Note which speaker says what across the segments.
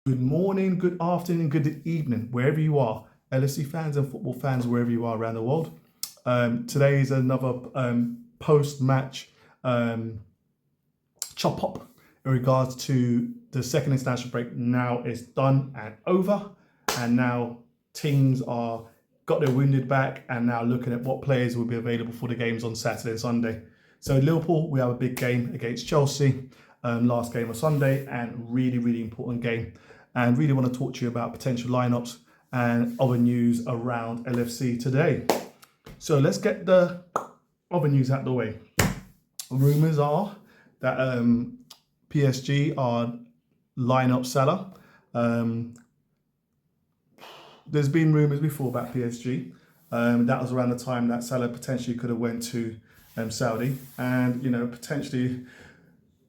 Speaker 1: Good morning, good afternoon, good evening, wherever you are, LFC fans and football fans, wherever you are around the world. Today is another post-match chop up in regards to the second international break. Now it's done and over, and now teams are got their wounded back and now looking at what players will be available for the games on Saturday and Sunday. So Liverpool, we have a big game against Chelsea, last game of Sunday, and really important game. And really want to talk to you about potential lineups and other news around LFC today. So let's get the other news out of the way. Rumours are that PSG are lineup Salah. There's been rumours before about PSG. That was around the time that Salah potentially could have went to Saudi, and potentially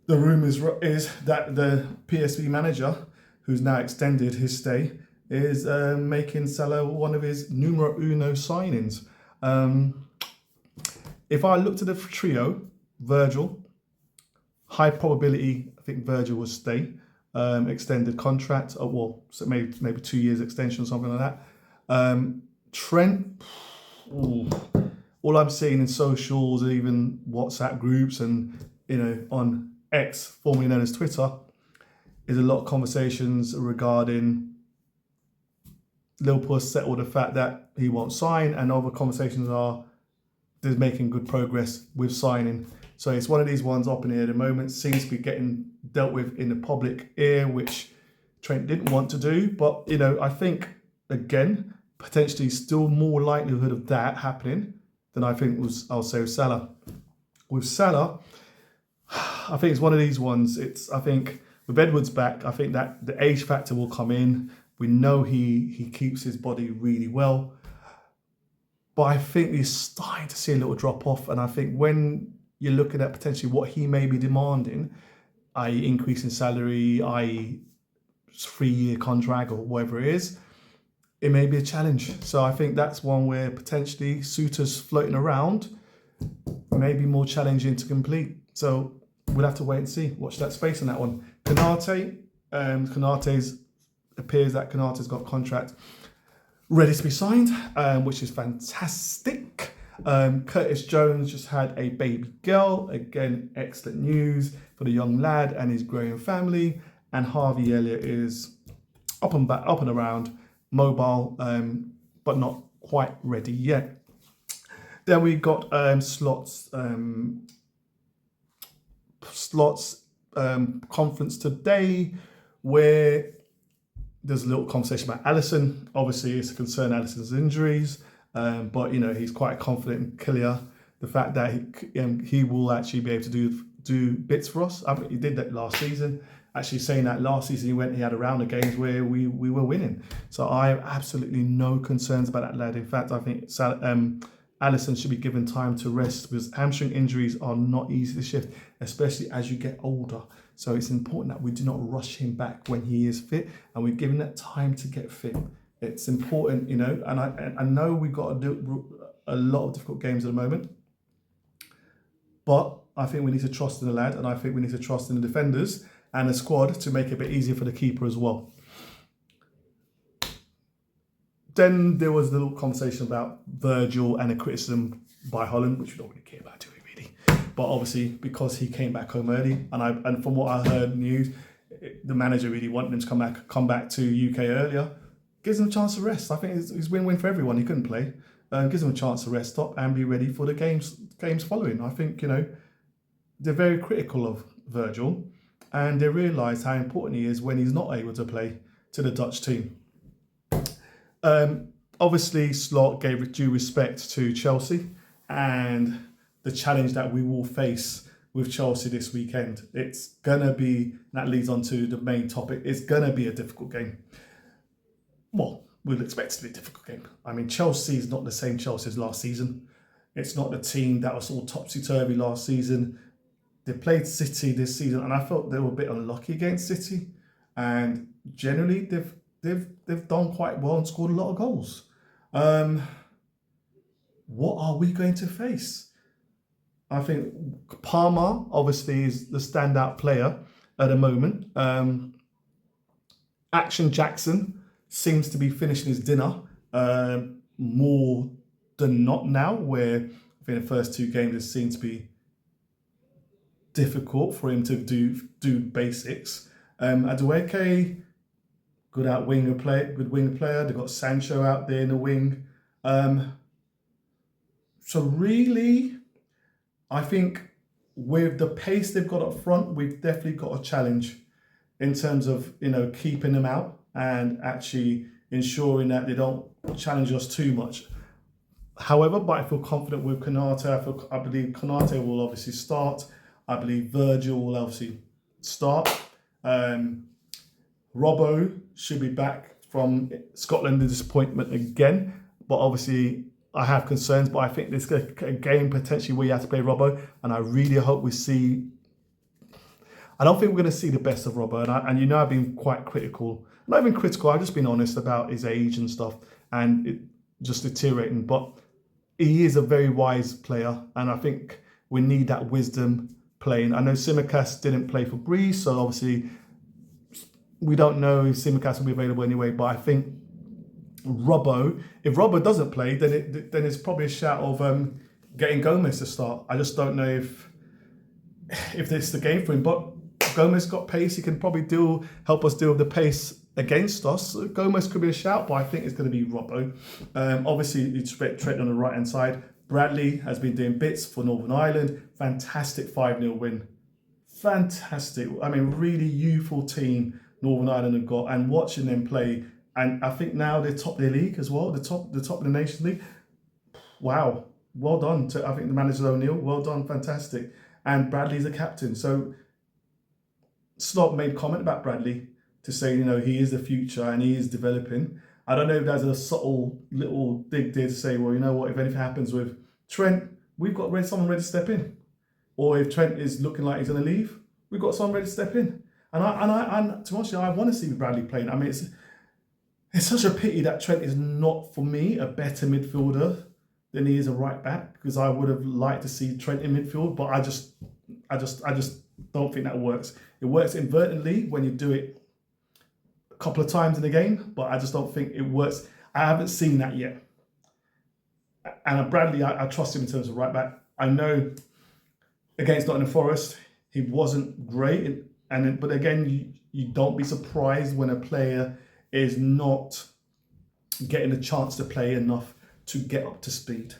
Speaker 1: the rumours is that the PSV manager, who's now extended his stay, is making Salah one of his numero uno signings. If I looked at the trio, Virgil, high probability, I think Virgil will stay. Extended contract, so maybe 2 years extension, something like that. Trent, all I'm seeing in socials, even WhatsApp groups, and on X, formerly known as Twitter, is a lot of conversations regarding Liverpool settled the fact that he won't sign, and other conversations are they're making good progress with signing. So it's one of these ones up in the air at the moment, seems to be getting dealt with in the public ear, which Trent didn't want to do. But, I think, again, potentially still more likelihood of that happening than I think I'll say with Salah. With Salah, I think it's one of these ones. I think with Edwards back, I think that the age factor will come in. We know he keeps his body really well. But I think he's starting to see a little drop off. And I think when you're looking at potentially what he may be demanding, i.e. increase in salary, i.e. 3-year contract or whatever it is, it may be a challenge. So I think that's one where potentially suitors floating around may be more challenging to complete. So we'll have to wait and see. Watch that space on that one. Konaté, appears that Konaté's got contract ready to be signed, which is fantastic. Curtis Jones just had a baby girl. Again, excellent news for the young lad and his growing family. And Harvey Elliott is up and around, mobile, but not quite ready yet. Then we got Slot's conference today, where there's a little conversation about Alisson. Obviously, it's a concern Alisson's injuries, but he's quite confident and clear the fact that he will actually be able to do bits for us. I mean, he did that last season. Actually, saying that last season he had a round of games where we were winning. So I have absolutely no concerns about that lad. In fact, I think Alisson should be given time to rest, because hamstring injuries are not easy to shift, especially as you get older. So it's important that we do not rush him back when he is fit, and we're giving that time to get fit. It's important, and I know we've got to do a lot of difficult games at the moment, but I think we need to trust in the lad, and I think we need to trust in the defenders and the squad to make it a bit easier for the keeper as well. Then there was a little conversation about Virgil and a criticism by Holland, which we don't really care about, do we really? But obviously, because he came back home early, and from what I heard news, the manager really wanted him to come back to UK earlier. Gives him a chance to rest. I think it's win-win for everyone. He couldn't play. Gives him a chance to rest up and be ready for the games following. I think they're very critical of Virgil, and they realise how important he is when he's not able to play to the Dutch team. Obviously, Slot gave due respect to Chelsea and the challenge that we will face with Chelsea this weekend. It's going to be, that leads on to the main topic, it's going to be a difficult game. Well, we'll expect it to be a difficult game. I mean, Chelsea is not the same Chelsea as last season. It's not the team that was all topsy-turvy last season. They played City this season, and I felt they were a bit unlucky against City. And generally, they've done quite well and scored a lot of goals. What are we going to face? I think Palmer obviously is the standout player at the moment. Action Jackson seems to be finishing his dinner more than not now, where I think the first 2 games it seemed to be difficult for him to do basics. Adueke, good winger player. They've got Sancho out there in the wing. So really, I think with the pace they've got up front, we've definitely got a challenge in terms of keeping them out and actually ensuring that they don't challenge us too much. However, but I feel confident with Konate. I believe Konate will obviously start. I believe Virgil will obviously start. Robbo should be back from Scotland, the disappointment again. But obviously, I have concerns. But I think there's a game potentially where you have to play Robbo. And I really hope we see... I don't think we're going to see the best of Robbo. And I've been quite critical. Not even critical, I've just been honest about his age and stuff. And it just deteriorating. But he is a very wise player. And I think we need that wisdom playing. I know Tsimikas didn't play for Greece, so obviously we don't know if Tsimikas will be available anyway. But I think Robbo, if Robbo doesn't play, then it's probably a shout of getting Gomez to start. I just don't know if this is the game for him. But Gomez got pace. He can probably help us deal with the pace against us. Gomez could be a shout, but I think it's going to be Robbo. Obviously, you expect Trent on the right hand side. Bradley has been doing bits for Northern Ireland. Fantastic 5-0 win. Fantastic. I mean, really youthful team Northern Ireland have got, and watching them play. And I think now they're top of their league as well. The top of the Nations League. Wow. Well done to, I think, the manager O'Neill. Well done. Fantastic. And Bradley's a captain. So Slot made comment about Bradley to say, he is the future and he is developing. I don't know if there's a subtle little dig there to say, well, you know what, if anything happens with Trent, we've got someone ready to step in. Or if Trent is looking like he's going to leave, we've got someone ready to step in. And to be honest, I want to see Bradley playing. I mean, it's such a pity that Trent is not, for me, a better midfielder than he is a right back, because I would have liked to see Trent in midfield, but I just don't think that works. It works inadvertently when you do it a couple of times in the game, but I just don't think it works. I haven't seen that yet. And Bradley, I trust him in terms of right back. I know against Nottingham Forest, he wasn't great, but again, you don't be surprised when a player is not getting a chance to play enough to get up to speed.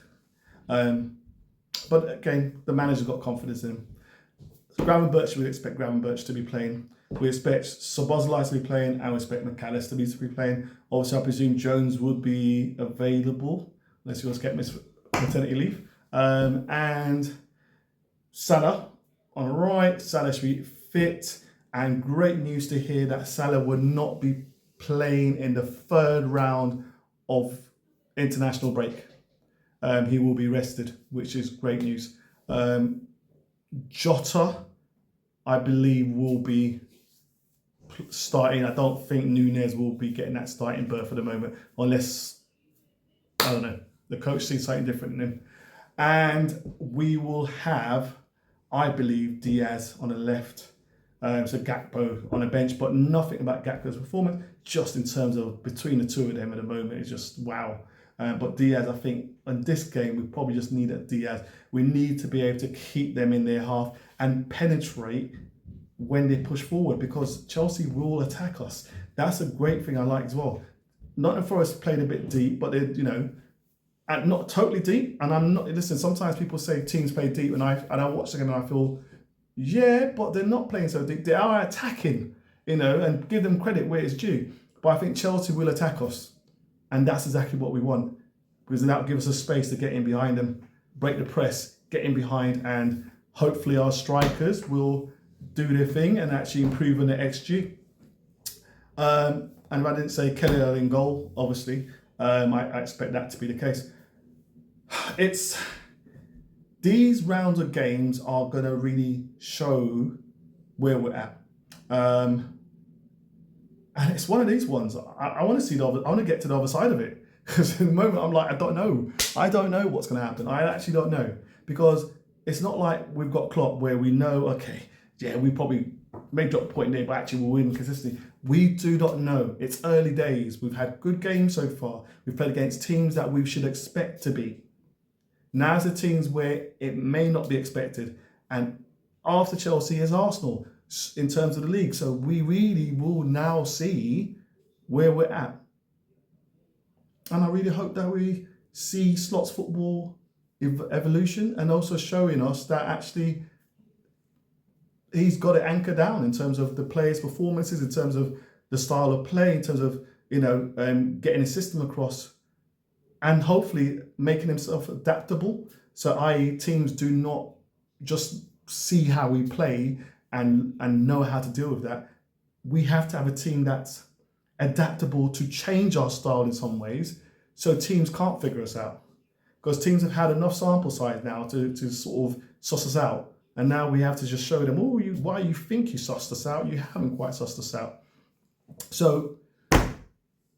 Speaker 1: But again, the manager's got confidence in him. Graven Birch, we expect Graven Birch to be playing. We expect Szoboszlai to be playing, and we expect McAllister to be playing. Obviously, I presume Jones would be available, unless he wants to get maternity leave. And Salah on the right. Salah should be fit. And great news to hear that Salah will not be playing in the 3rd round of international break. He will be rested, which is great news. Jota, I believe, will be starting. I don't think Nunez will be getting that starting berth at the moment, unless, I don't know, the coach sees something different in him. And we will have, I believe, Diaz on the left. So Gakpo on a bench, but nothing about Gakpo's performance, just in terms of between the two of them at the moment is just wow. But Diaz, I think, in this game, we probably just need a Diaz. We need to be able to keep them in their half and penetrate when they push forward, because Chelsea will attack us. That's a great thing I like as well. Nottingham Forest played a bit deep, but they're, and not totally deep. And I'm not, listen, sometimes people say teams play deep, and I watch the game and I feel, yeah, but they're not playing so deep. They are attacking, and give them credit where it's due. But I think Chelsea will attack us. And that's exactly what we want, because that will give us a space to get in behind them, break the press, get in behind, and hopefully our strikers will do their thing and actually improve on their XG. And if I didn't say Kelly in goal, obviously, I expect that to be the case. These rounds of games are going to really show where we're at. And it's one of these ones. I want to see I want to get to the other side of it, because at the moment I'm like, I don't know. I don't know what's going to happen. I actually don't know, because it's not like we've got Klopp where we know, okay, yeah, we probably may drop a point there, but actually we'll win consistently. We do not know. It's early days. We've had good games so far. We've played against teams that we should expect to be. Now's the teams where it may not be expected. And after Chelsea is Arsenal in terms of the league. So we really will now see where we're at. And I really hope that we see Slot's football evolution and also showing us that actually he's got it anchored down in terms of the players' performances, in terms of the style of play, in terms of, getting a system across and hopefully making himself adaptable. So i.e. teams do not just see how we play and know how to deal with that. We have to have a team that's adaptable to change our style in some ways so teams can't figure us out. Because teams have had enough sample size now to sort of suss us out. And now we have to just show them, why you think you sussed us out. You haven't quite sussed us out. So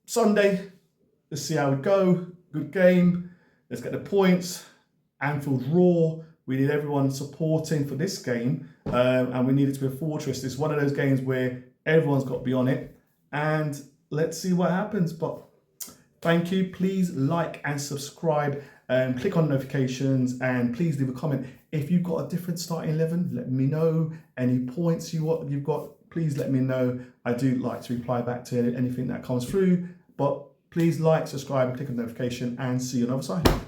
Speaker 1: Sunday, let's see how we go. Good game. Let's get the points. Anfield raw. We need everyone supporting for this game. And we need it to be a fortress. It's one of those games where everyone's got to be on it. And let's see what happens. But thank you. Please like and subscribe. Click on notifications and please leave a comment. If you've got a different starting 11, let me know. Any points you've got, please let me know. I do like to reply back to anything that comes through. But please like, subscribe, and click on notification and see you on the other side.